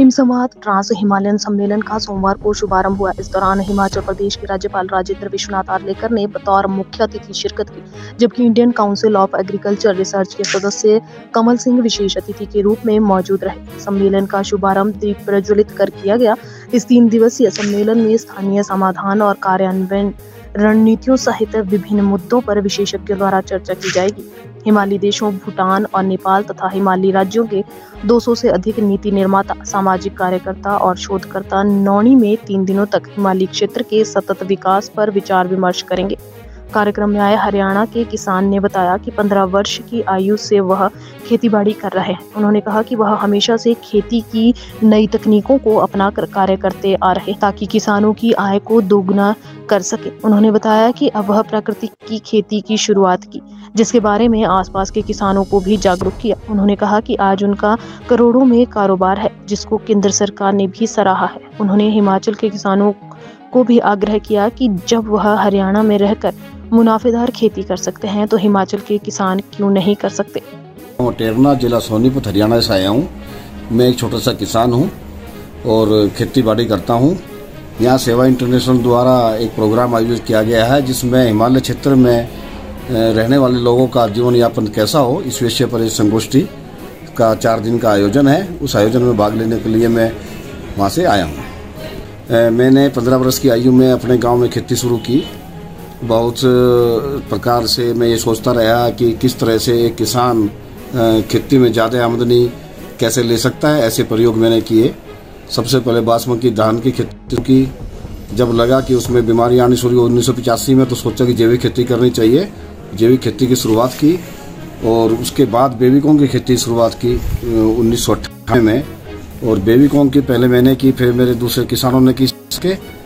Him संवाद trans Himalayan सम्मेलन का सोमवार को शुभारंभ हुआ। इस दौरान हिमाचल प्रदेश के राज्यपाल राजेंद्र विश्वनाथ आर्लेकर ने बतौर मुख्य अतिथि शिरकत की, जबकि Indian council of agriculture research के सदस्य कमल सिंह विशेष अतिथि के रूप में मौजूद रहे। सम्मेलन का शुभारंभ दीप प्रज्वलित कर किया गया। इस 3 दिवसीय सम्मेलन में स्थानीय समाधान और कार्यान्वयन रणनीतियों सहित विभिन्न मुद्दों पर विशेषज्ञों द्वारा चर्चा की जाएगी। हिमालयी देशों भूटान और नेपाल तथा हिमालयी राज्यों के 200 से अधिक नीति निर्माता, सामाजिक कार्यकर्ता और शोधकर्ता नौणी में 3 दिनों तक हिमालयी क्षेत्र के सतत विकास पर विचार विमर्श करेंगे। कार्यक्रम में आए हरियाणा के किसान ने बताया कि 15 वर्ष की आयु से वह खेतीबाड़ी कर रहे हैं। उन्होंने कहा कि वह हमेशा से खेती की नई तकनीकों को अपनाकर कार्य करते आ रहे ताकि किसानों की आय को दोगुना कर सके। उन्होंने बताया कि अब वह प्राकृतिक की खेती की शुरुआत की, जिसके बारे में आसपास के किसानों को भी जागरूक किया। उन्होंने कहा कि आज उनका करोड़ों में कारोबार है, जिसको केंद्र सरकार ने भी सराहा है। उन्होंने हिमाचल के किसानों को भी आग्रह किया कि जब वह हरियाणा में रहकर मुनाफेदार खेती कर सकते हैं तो हिमाचल के किसान क्यों नहीं कर सकते। टेरना जिला सोनीपत हरियाणा से आया हूँ। मैं एक छोटा सा किसान हूँ और खेती बाड़ी करता हूँ। यहाँ सेवा इंटरनेशनल द्वारा एक प्रोग्राम आयोजित किया गया है, जिसमें हिमालय क्षेत्र में रहने वाले लोगों का जीवन यापन कैसा हो, इस विषय पर इस संगोष्ठी का 4 दिन का आयोजन है। उस आयोजन में भाग लेने के लिए मैं वहाँ से आया हूँ। मैंने 15 वर्ष की आयु में अपने गांव में खेती शुरू की। बहुत प्रकार से मैं ये सोचता रहा कि किस तरह से एक किसान खेती में ज़्यादा आमदनी कैसे ले सकता है। ऐसे प्रयोग मैंने किए। सबसे पहले बासमती धान की खेती की। जब लगा कि उसमें बीमारी आनी शुरू हुई 1985 में, तो सोचा कि जैविक खेती करनी चाहिए। जैविक खेती की शुरुआत की और उसके बाद बेबीकॉर्न की खेती की शुरुआत की 1998 में। और बेबीकॉर्न की पहले मैंने की, फिर मेरे दूसरे किसानों ने की,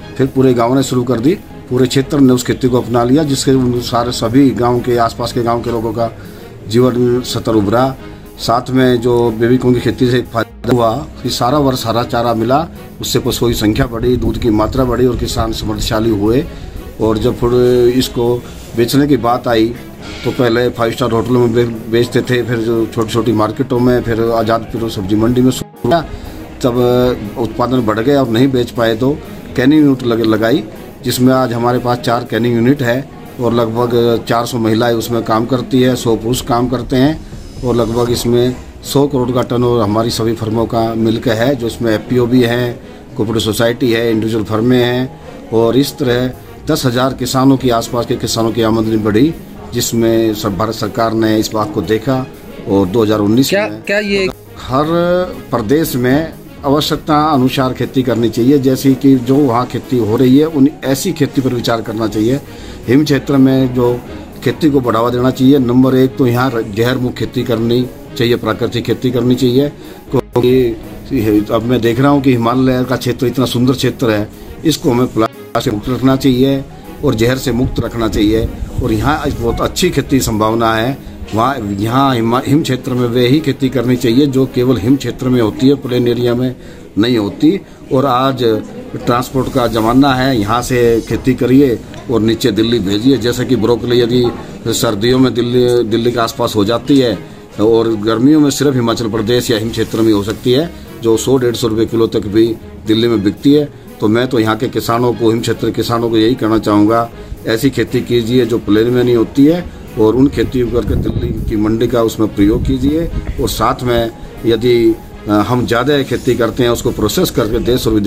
फिर पूरे गाँव ने शुरू कर दी। पूरे क्षेत्र ने उस खेती को अपना लिया, जिसके अनुसार सभी गांव के आसपास के गांव के लोगों का जीवन स्तर उभरा। साथ में जो बेबीकॉर्न की खेती से एक फायदा हुआ कि सारा वर्ष हरा चारा मिला, उससे पशुओं की संख्या बढ़ी, दूध की मात्रा बढ़ी और किसान समृद्धशाली हुए। और जब फिर इसको बेचने की बात आई तो पहले 5 स्टार होटलों में बेचते थे, फिर जो छोटी छोटी मार्केटों में, फिर आज़ाद फिर सब्जी मंडी में शुरू किया। तब उत्पादन बढ़ गया और नहीं बेच पाए तो कैनिंग यूनिट लगाई, जिसमें आज हमारे पास 4 कैनिंग यूनिट है और लगभग 400 महिलाएं उसमें काम करती है, 100 पुरुष काम करते हैं और लगभग इसमें 100 करोड़ का टर्नओवर हमारी सभी फर्मों का मिलकर है, जो इसमें एफपीओ भी है, कोऑपरेटिव सोसाइटी है, इंडिविजुअल फर्में हैं। और इस तरह 10,000 किसानों की आसपास के किसानों की आमदनी बढ़ी, जिसमें भारत सरकार ने इस बात को देखा और 2019 में क्या ये हर प्रदेश में आवश्यकता अनुसार खेती करनी चाहिए। जैसे कि जो वहाँ खेती हो रही है उन ऐसी खेती पर विचार करना चाहिए। हिम क्षेत्र में जो खेती को बढ़ावा देना चाहिए। नंबर 1 तो यहाँ जहर मुक्त खेती करनी चाहिए, प्राकृतिक खेती करनी चाहिए। क्योंकि अब मैं देख रहा हूँ कि हिमालय का क्षेत्र इतना सुंदर क्षेत्र है, इसको हमें प्लास्टिक से मुक्त रखना चाहिए और जहर से मुक्त रखना चाहिए। और यहाँ बहुत अच्छी खेती संभावना है। यहाँ हिम क्षेत्र में वे ही खेती करनी चाहिए जो केवल हिम क्षेत्र में होती है, प्लेन एरिया में नहीं होती। और आज ट्रांसपोर्ट का जमाना है, यहाँ से खेती करिए और नीचे दिल्ली भेजिए। जैसे कि ब्रोकली यदि सर्दियों में दिल्ली के आसपास हो जाती है और गर्मियों में सिर्फ हिमाचल प्रदेश या हिम क्षेत्र में हो सकती है, जो 100-150 रुपये किलो तक भी दिल्ली में बिकती है। तो मैं तो यहाँ के किसानों को, हिम क्षेत्र के किसानों को यही कहना चाहूँगा, ऐसी खेती कीजिए जो प्लेन में नहीं होती है और उन खेती करके दिल्ली की मंडी का उसमें प्रयोग कीजिए। और साथ में यदि हम ज़्यादा खेती करते हैं, उसको प्रोसेस करके देश और विदेश